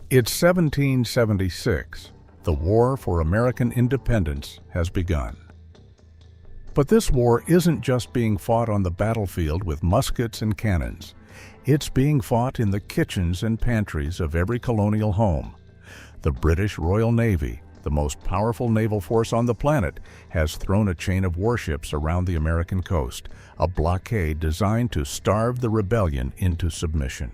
It's 1776. The war for American independence has begun. But this war isn't just being fought on the battlefield with muskets and cannons. It's being fought in the kitchens and pantries of every colonial home. The British Royal Navy, the most powerful naval force on the planet, has thrown a chain of warships around the American coast, a blockade designed to starve the rebellion into submission.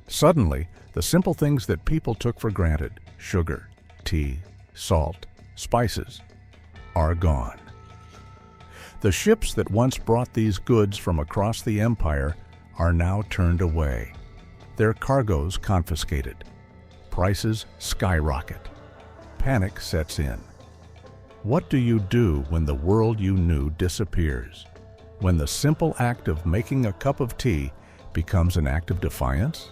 Suddenly, the simple things that people took for granted, sugar, tea, salt, spices, are gone. The ships that once brought these goods from across the empire are now turned away, their cargoes confiscated. Prices skyrocket. Panic sets in. What do you do when the world you knew disappears? When the simple act of making a cup of tea becomes an act of defiance?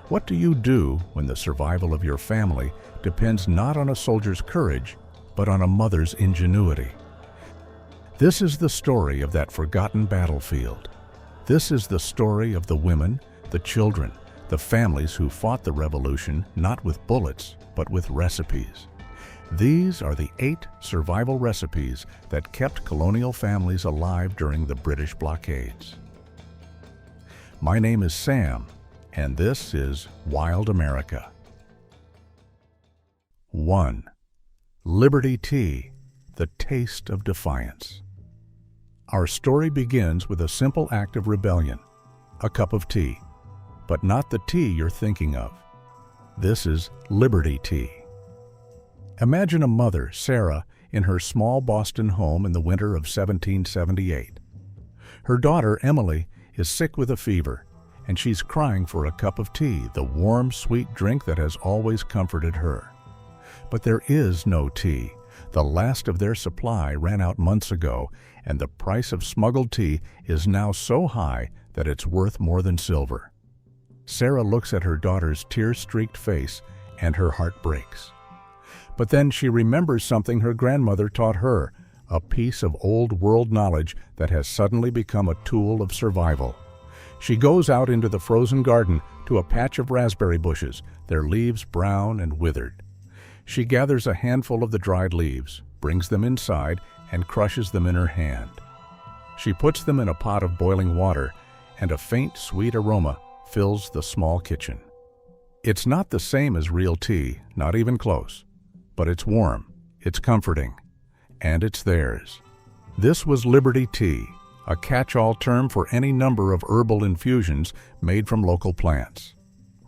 What do you do when the survival of your family depends not on a soldier's courage, but on a mother's ingenuity? This is the story of that forgotten battlefield. This is the story of the women, the children, the families who fought the revolution not with bullets, but with recipes. These are the 8 survival recipes that kept colonial families alive during the British blockades. My name is Sam, and this is Wild America. 1. Liberty Tea, the taste of defiance. Our story begins with a simple act of rebellion, a cup of tea. But not the tea you're thinking of. This is Liberty Tea. Imagine a mother, Sarah, in her small Boston home in the winter of 1778. Her daughter, Emily, is sick with a fever, and she's crying for a cup of tea, the warm, sweet drink that has always comforted her. But there is no tea. The last of their supply ran out months ago, and the price of smuggled tea is now so high that it's worth more than silver. Sarah looks at her daughter's tear-streaked face, and her heart breaks. But then she remembers something her grandmother taught her, a piece of old world knowledge that has suddenly become a tool of survival. She goes out into the frozen garden to a patch of raspberry bushes, their leaves brown and withered. She gathers a handful of the dried leaves, brings them inside, and crushes them in her hand. She puts them in a pot of boiling water, and a faint, sweet aroma fills the small kitchen. It's not the same as real tea, not even close, but it's warm, it's comforting, and it's theirs. This was Liberty Tea, a catch-all term for any number of herbal infusions made from local plants.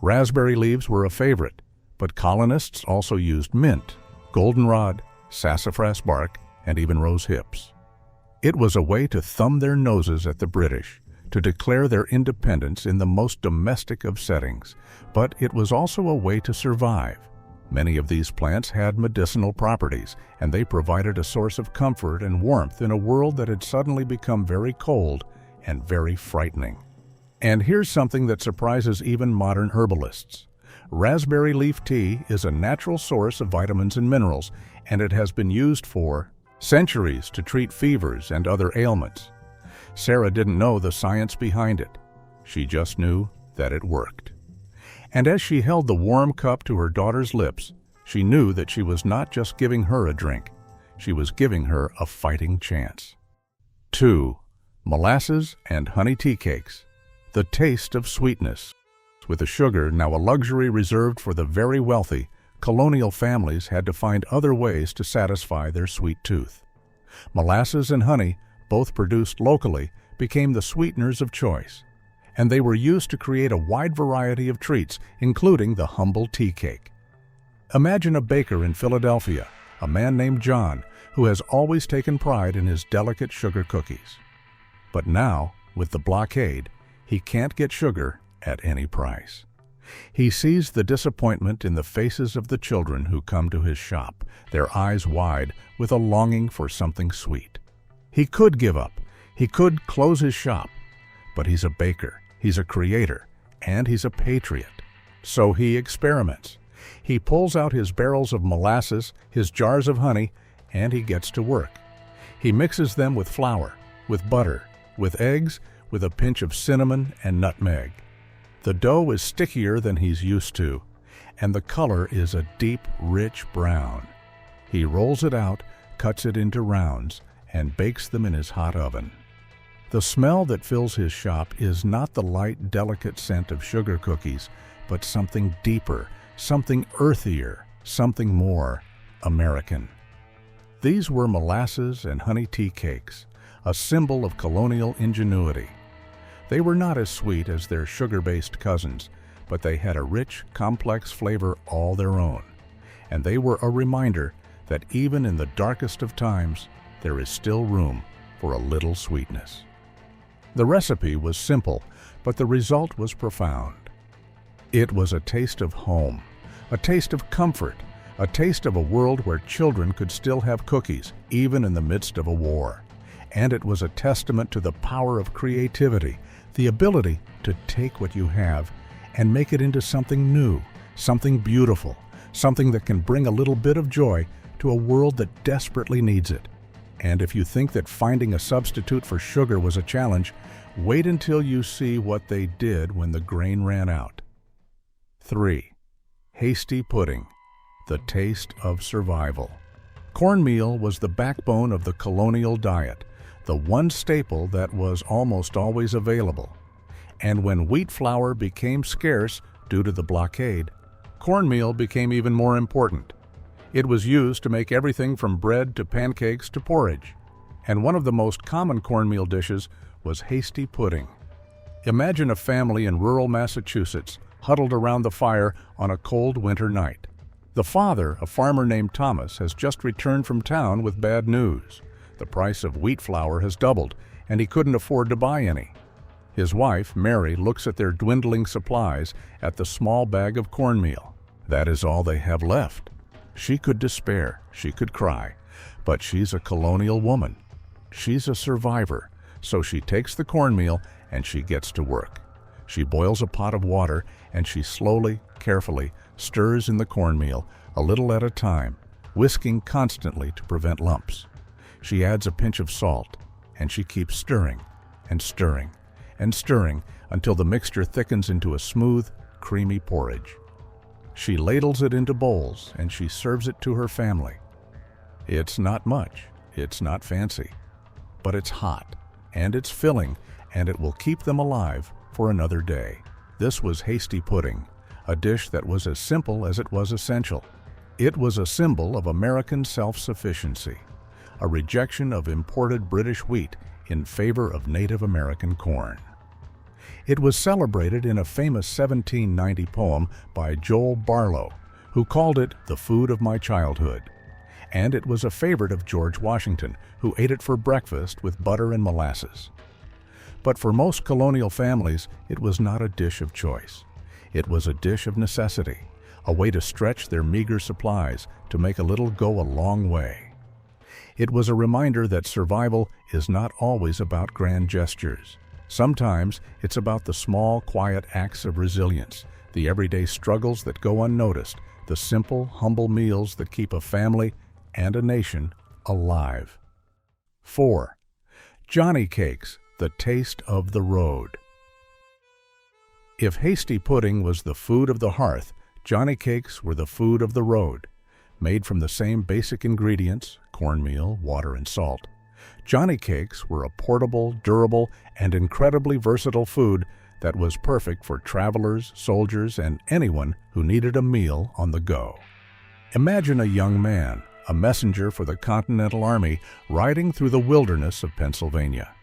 Raspberry leaves were a favorite, but colonists also used mint, goldenrod, sassafras bark, and even rose hips. It was a way to thumb their noses at the British, to declare their independence in the most domestic of settings, but it was also a way to survive. Many of these plants had medicinal properties, and they provided a source of comfort and warmth in a world that had suddenly become very cold and very frightening. And here's something that surprises even modern herbalists. Raspberry leaf tea is a natural source of vitamins and minerals, and it has been used for centuries to treat fevers and other ailments. Sarah didn't know the science behind it. She just knew that it worked. And as she held the warm cup to her daughter's lips, she knew that she was not just giving her a drink. She was giving her a fighting chance. 2. Molasses and honey tea cakes, the taste of sweetness. With the sugar now a luxury reserved for the very wealthy, colonial families had to find other ways to satisfy their sweet tooth. Molasses and honey, both produced locally, became the sweeteners of choice, and they were used to create a wide variety of treats, including the humble tea cake. Imagine a baker in Philadelphia, a man named John, who has always taken pride in his delicate sugar cookies. But now, with the blockade, he can't get sugar at any price. He sees the disappointment in the faces of the children who come to his shop, their eyes wide with a longing for something sweet. He could give up. He could close his shop. But he's a baker, he's a creator, and he's a patriot. So he experiments. He pulls out his barrels of molasses, his jars of honey, and he gets to work. He mixes them with flour, with butter, with eggs, with a pinch of cinnamon and nutmeg. The dough is stickier than he's used to. and the color is a deep, rich brown. He rolls it out, cuts it into rounds, and bakes them in his hot oven. The smell that fills his shop is not the light, delicate scent of sugar cookies, but something deeper, something earthier, something more American. These were molasses and honey tea cakes, a symbol of colonial ingenuity. They were not as sweet as their sugar-based cousins, but they had a rich, complex flavor all their own. And they were a reminder that even in the darkest of times, there is still room for a little sweetness. The recipe was simple, but the result was profound. It was a taste of home, a taste of comfort, a taste of a world where children could still have cookies, even in the midst of a war. And it was a testament to the power of creativity, the ability to take what you have and make it into something new, something beautiful, something that can bring a little bit of joy to a world that desperately needs it. And if you think that finding a substitute for sugar was a challenge, wait until you see what they did when the grain ran out. 3. Hasty Pudding, the taste of survival. Cornmeal was the backbone of the colonial diet, the one staple that was almost always available. And when wheat flour became scarce due to the blockade, cornmeal became even more important. It was used to make everything from bread to pancakes to porridge. And one of the most common cornmeal dishes was hasty pudding. Imagine a family in rural Massachusetts huddled around the fire on a cold winter night. The father, a farmer named Thomas, has just returned from town with bad news. The price of wheat flour has doubled, and he couldn't afford to buy any. His wife, Mary, looks at their dwindling supplies at the small bag of cornmeal. That is all they have left. She could despair, she could cry, but she's a colonial woman. She's a survivor, so she takes the cornmeal and she gets to work. She boils a pot of water and she slowly, carefully stirs in the cornmeal a little at a time, whisking constantly to prevent lumps. She adds a pinch of salt and she keeps stirring and stirring and stirring until the mixture thickens into a smooth, creamy porridge. She ladles it into bowls and she serves it to her family. It's not much, it's not fancy, but it's hot and it's filling and it will keep them alive for another day. This was hasty pudding, a dish that was as simple as it was essential. It was a symbol of American self-sufficiency, a rejection of imported British wheat in favor of Native American corn. It was celebrated in a famous 1790 poem by Joel Barlow, who called it the food of my childhood. And it was a favorite of George Washington, who ate it for breakfast with butter and molasses. But for most colonial families, it was not a dish of choice. It was a dish of necessity, a way to stretch their meager supplies, to make a little go a long way. It was a reminder that survival is not always about grand gestures. Sometimes it's about the small, quiet acts of resilience, the everyday struggles that go unnoticed, the simple, humble meals that keep a family and a nation alive. 4. JohnnyCakes, the taste of the road. If hasty pudding was the food of the hearth, JohnnyCakes were the food of the road. Made from the same basic ingredients, cornmeal, water, and salt, JohnnyCakes were a portable, durable, and incredibly versatile food that was perfect for travelers, soldiers, and anyone who needed a meal on the go. Imagine a young man, a messenger for the Continental Army, riding through the wilderness of Pennsylvania.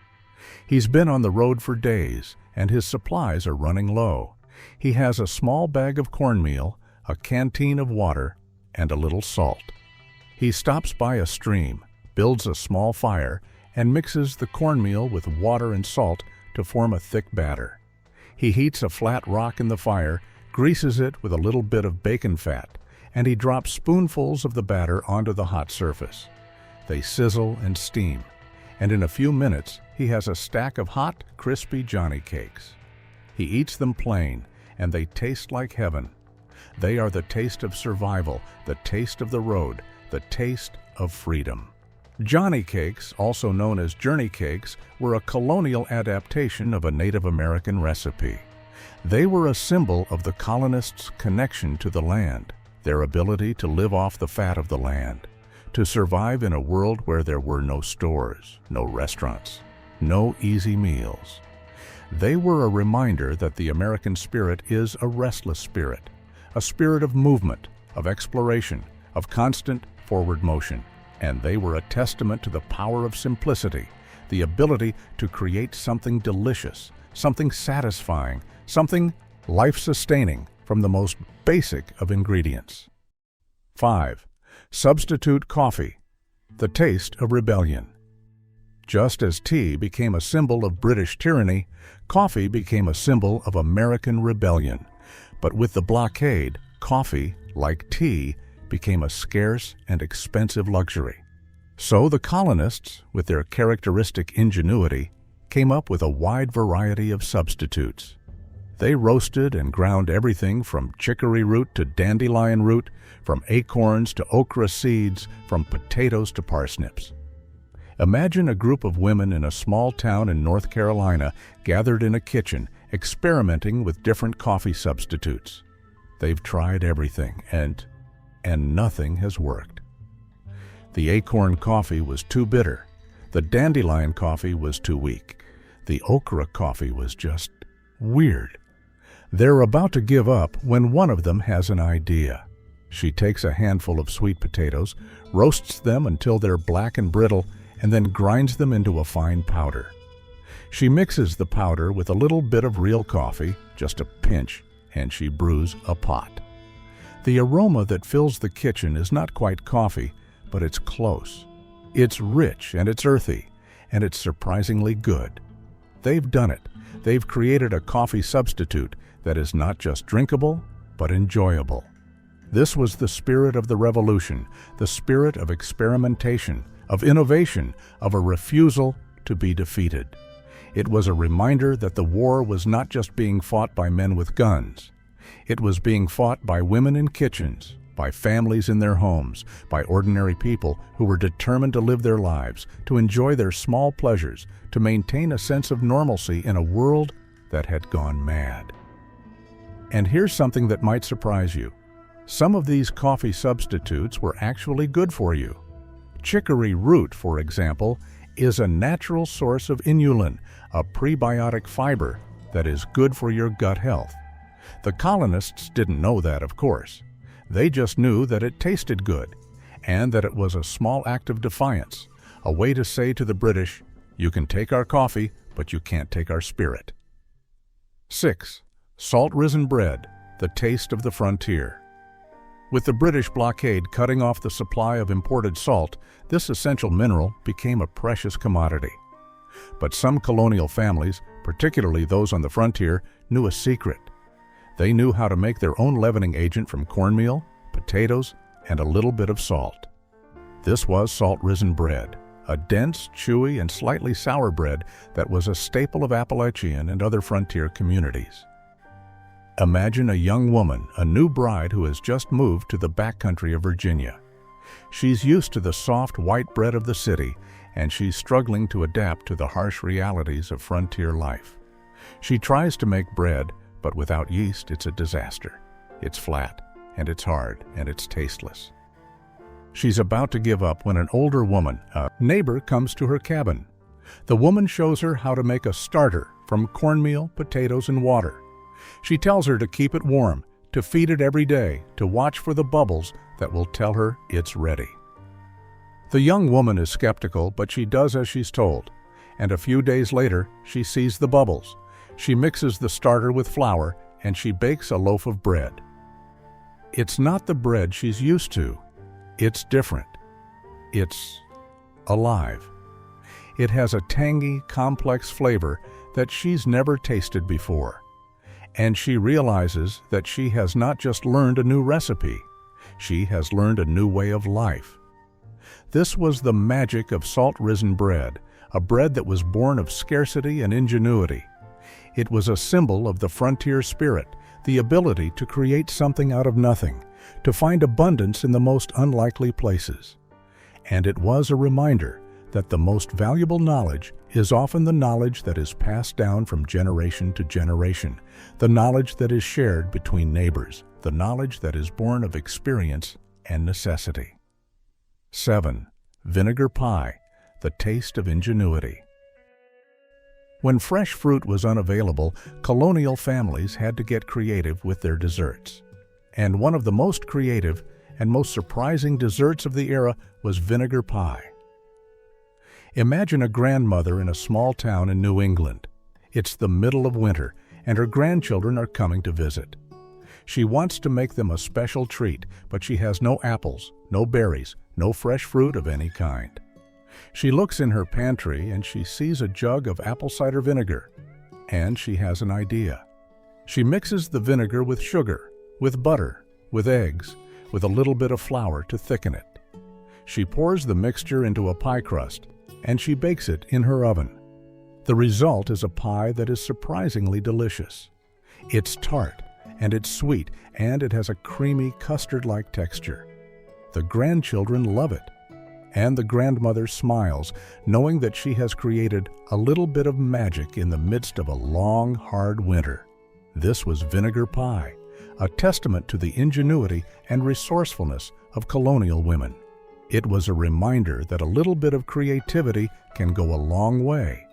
He's been on the road for days, and his supplies are running low. He has a small bag of cornmeal, a canteen of water, and a little salt. He stops by a stream, builds a small fire, and mixes the cornmeal with water and salt to form a thick batter. He heats a flat rock in the fire, greases it with a little bit of bacon fat, and he drops spoonfuls of the batter onto the hot surface. They sizzle and steam, and in a few minutes he has a stack of hot, crispy JohnnyCakes. He eats them plain, and they taste like heaven. They are the taste of survival, the taste of the road, the taste of freedom. JohnnyCakes, also known as journey cakes, were a colonial adaptation of a Native American recipe. They were a symbol of the colonists' connection to the land, their ability to live off the fat of the land, to survive in a world where there were no stores, no restaurants, no easy meals. They were a reminder that the American spirit is a restless spirit, a spirit of movement, of exploration, of constant forward motion. And they were a testament to the power of simplicity, the ability to create something delicious, something satisfying, something life-sustaining from the most basic of ingredients. 5. Substitute coffee, the taste of rebellion. Just as tea became a symbol of British tyranny, coffee became a symbol of American rebellion. But with the blockade, coffee, like tea, became a scarce and expensive luxury. So the colonists, with their characteristic ingenuity, came up with a wide variety of substitutes. They roasted and ground everything from chicory root to dandelion root, from acorns to okra seeds, from potatoes to parsnips. Imagine a group of women in a small town in North Carolina gathered in a kitchen, experimenting with different coffee substitutes. They've tried everything, and nothing has worked. The acorn coffee was too bitter. The dandelion coffee was too weak. The okra coffee was just weird. They're about to give up when one of them has an idea. She takes a handful of sweet potatoes, roasts them until they're black and brittle, and then grinds them into a fine powder. She mixes the powder with a little bit of real coffee, just a pinch, and she brews a pot. The aroma that fills the kitchen is not quite coffee, but it's close. It's rich and it's earthy, and it's surprisingly good. They've done it. They've created a coffee substitute that is not just drinkable, but enjoyable. This was the spirit of the revolution, the spirit of experimentation, of innovation, of a refusal to be defeated. It was a reminder that the war was not just being fought by men with guns. It was being fought by women in kitchens, by families in their homes, by ordinary people who were determined to live their lives, to enjoy their small pleasures, to maintain a sense of normalcy in a world that had gone mad. And here's something that might surprise you. Some of these coffee substitutes were actually good for you. Chicory root, for example, is a natural source of inulin, a prebiotic fiber that is good for your gut health. The colonists didn't know that, of course. They just knew that it tasted good, and that it was a small act of defiance, a way to say to the British, you can take our coffee, but you can't take our spirit. 6. Salt-risen bread, the taste of the frontier. With the British blockade cutting off the supply of imported salt, this essential mineral became a precious commodity. But some colonial families, particularly those on the frontier, knew a secret. They knew how to make their own leavening agent from cornmeal, potatoes, and a little bit of salt. This was salt-risen bread, a dense, chewy, and slightly sour bread that was a staple of Appalachian and other frontier communities. Imagine a young woman, a new bride who has just moved to the backcountry of Virginia. She's used to the soft white bread of the city, and she's struggling to adapt to the harsh realities of frontier life. She tries to make bread, but without yeast, it's a disaster. It's flat, and it's hard, and it's tasteless. She's about to give up when an older woman, a neighbor, comes to her cabin. The woman shows her how to make a starter from cornmeal, potatoes, and water. She tells her to keep it warm, to feed it every day, to watch for the bubbles that will tell her it's ready. The young woman is skeptical, but she does as she's told, and a few days later, she sees the bubbles. She mixes the starter with flour, and she bakes a loaf of bread. It's not the bread she's used to. It's different. It's alive. It has a tangy, complex flavor that she's never tasted before. And she realizes that she has not just learned a new recipe, she has learned a new way of life. This was the magic of salt-risen bread, a bread that was born of scarcity and ingenuity. It was a symbol of the frontier spirit, the ability to create something out of nothing, to find abundance in the most unlikely places. And it was a reminder that the most valuable knowledge is often the knowledge that is passed down from generation to generation, the knowledge that is shared between neighbors, the knowledge that is born of experience and necessity. 7. Vinegar Pie, the taste of ingenuity. When fresh fruit was unavailable, colonial families had to get creative with their desserts. And one of the most creative and most surprising desserts of the era was vinegar pie. Imagine a grandmother in a small town in New England. It's the middle of winter, and her grandchildren are coming to visit. She wants to make them a special treat, but she has no apples, no berries, no fresh fruit of any kind. She looks in her pantry and she sees a jug of apple cider vinegar, and she has an idea. She mixes the vinegar with sugar, with butter, with eggs, with a little bit of flour to thicken it. She pours the mixture into a pie crust, and she bakes it in her oven. The result is a pie that is surprisingly delicious. It's tart, and it's sweet, and it has a creamy custard-like texture. The grandchildren love it, and the grandmother smiles, knowing that she has created a little bit of magic in the midst of a long, hard winter. This was vinegar pie, a testament to the ingenuity and resourcefulness of colonial women. It was a reminder that a little bit of creativity can go a long way,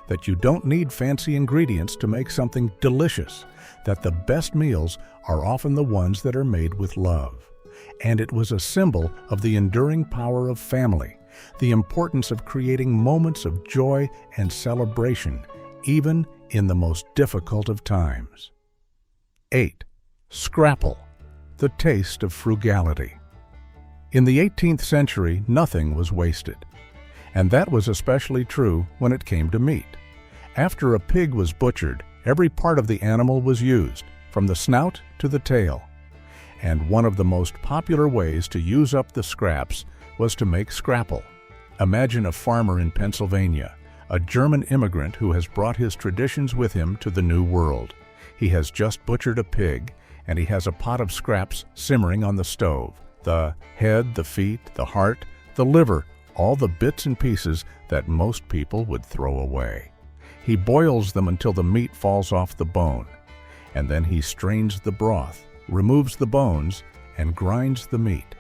that you don't need fancy ingredients to make something delicious, that the best meals are often the ones that are made with love. And it was a symbol of the enduring power of family, the importance of creating moments of joy and celebration, even in the most difficult of times. 8. Scrapple, the taste of frugality. In the 18th century, nothing was wasted, and that was especially true when it came to meat. After a pig was butchered, every part of the animal was used, from the snout to the tail. And one of the most popular ways to use up the scraps was to make scrapple. Imagine a farmer in Pennsylvania, a German immigrant who has brought his traditions with him to the New World. He has just butchered a pig, and he has a pot of scraps simmering on the stove. The head, the feet, the heart, the liver, all the bits and pieces that most people would throw away. He boils them until the meat falls off the bone, and then he strains the broth, removes the bones, and grinds the meat.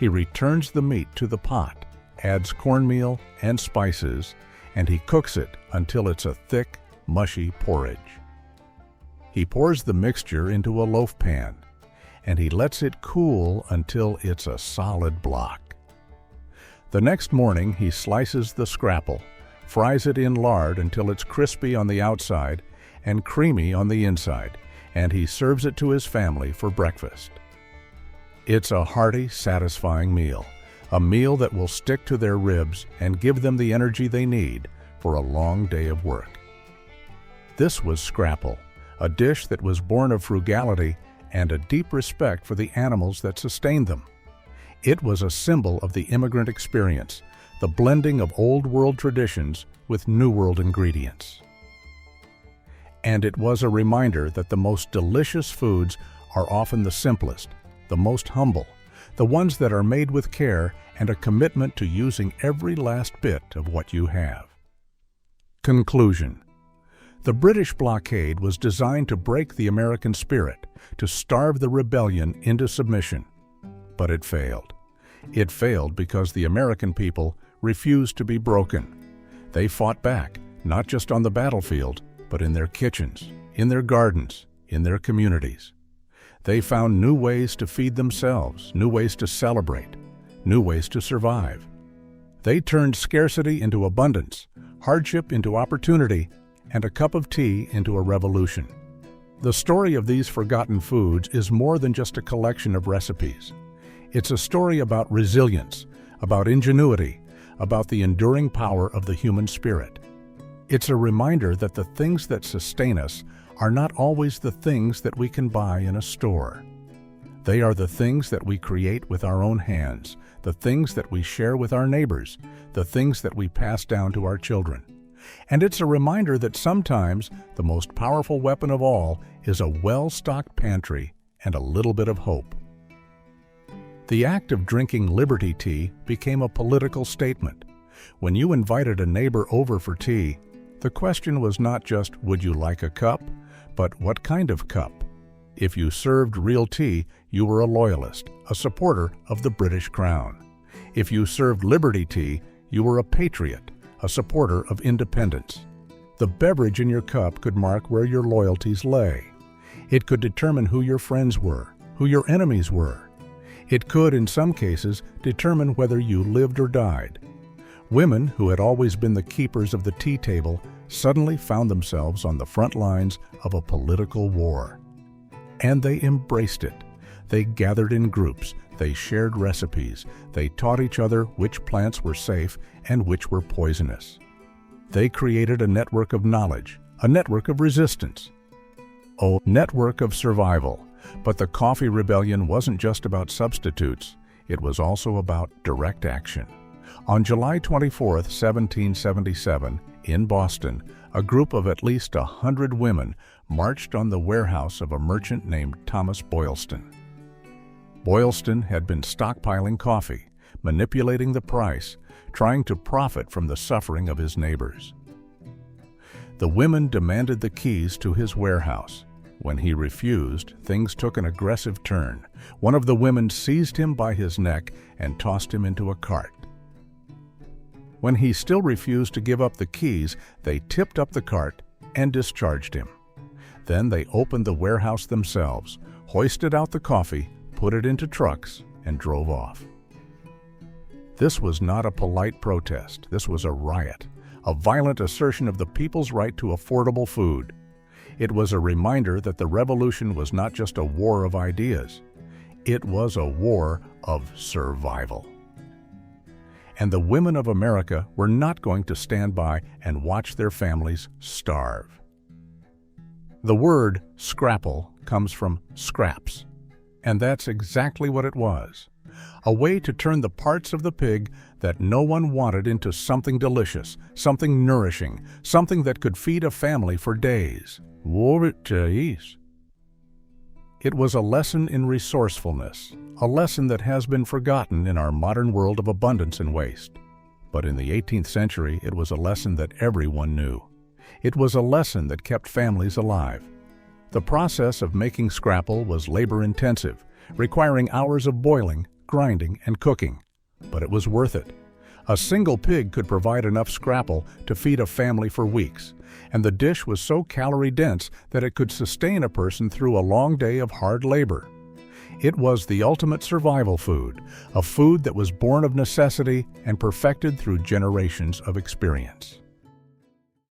He returns the meat to the pot, adds cornmeal and spices, and he cooks it until it's a thick, mushy porridge. He pours the mixture into a loaf pan, and he lets it cool until it's a solid block. The next morning, he slices the scrapple, fries it in lard until it's crispy on the outside and creamy on the inside, and he serves it to his family for breakfast. It's a hearty, satisfying meal, a meal that will stick to their ribs and give them the energy they need for a long day of work. This was Scrapple, a dish that was born of frugality and a deep respect for the animals that sustained them. It was a symbol of the immigrant experience, the blending of old world traditions with new world ingredients. And it was a reminder that the most delicious foods are often the simplest, the most humble, the ones that are made with care and a commitment to using every last bit of what you have. Conclusion. The British blockade was designed to break the American spirit, to starve the rebellion into submission. But it failed. It failed because the American people refused to be broken. They fought back, not just on the battlefield, but in their kitchens, in their gardens, in their communities. They found new ways to feed themselves, new ways to celebrate, new ways to survive. They turned scarcity into abundance, hardship into opportunity, and a cup of tea into a revolution. The story of these forgotten foods is more than just a collection of recipes. It's a story about resilience, about ingenuity, about the enduring power of the human spirit. It's a reminder that the things that sustain us are not always the things that we can buy in a store. They are the things that we create with our own hands, the things that we share with our neighbors, the things that we pass down to our children. And it's a reminder that sometimes the most powerful weapon of all is a well-stocked pantry and a little bit of hope. The act of drinking Liberty tea became a political statement, When you invited a neighbor over for tea, the question was not just, would you like a cup, but what kind of cup? If you served real tea, you were a loyalist, a supporter of the British Crown. If you served Liberty tea, you were a patriot, a supporter of independence. The beverage in your cup could mark where your loyalties lay. It could determine who your friends were, who your enemies were. It could, in some cases, determine whether you lived or died. Women who had always been the keepers of the tea table suddenly found themselves on the front lines of a political war. And they embraced it. They gathered in groups, they shared recipes, they taught each other which plants were safe and which were poisonous. They created a network of knowledge, a network of resistance, a network of survival. But the coffee rebellion wasn't just about substitutes, it was also about direct action. On July 24, 1777, in Boston, a group of at least 100 women marched on the warehouse of a merchant named Thomas Boylston. Boylston had been stockpiling coffee, manipulating the price, trying to profit from the suffering of his neighbors. The women demanded the keys to his warehouse. When he refused, things took an aggressive turn. One of the women seized him by his neck and tossed him into a cart. When he still refused to give up the keys, they tipped up the cart and discharged him. Then they opened the warehouse themselves, hoisted out the coffee, put it into trucks, and drove off. This was not a polite protest. This was a riot, a violent assertion of the people's right to affordable food. It was a reminder that the revolution was not just a war of ideas. It was a war of survival. And the women of America were not going to stand by and watch their families starve. The word scrapple comes from scraps, and that's exactly what it was. A way to turn the parts of the pig that no one wanted into something delicious, something nourishing, something that could feed a family for days. It was a lesson in resourcefulness, a lesson that has been forgotten in our modern world of abundance and waste. But in the 18th century, it was a lesson that everyone knew. It was a lesson that kept families alive. The process of making scrapple was labor-intensive, requiring hours of boiling, grinding, and cooking. But it was worth it. A single pig could provide enough scrapple to feed a family for weeks, and the dish was so calorie-dense that it could sustain a person through a long day of hard labor. It was the ultimate survival food, a food that was born of necessity and perfected through generations of experience.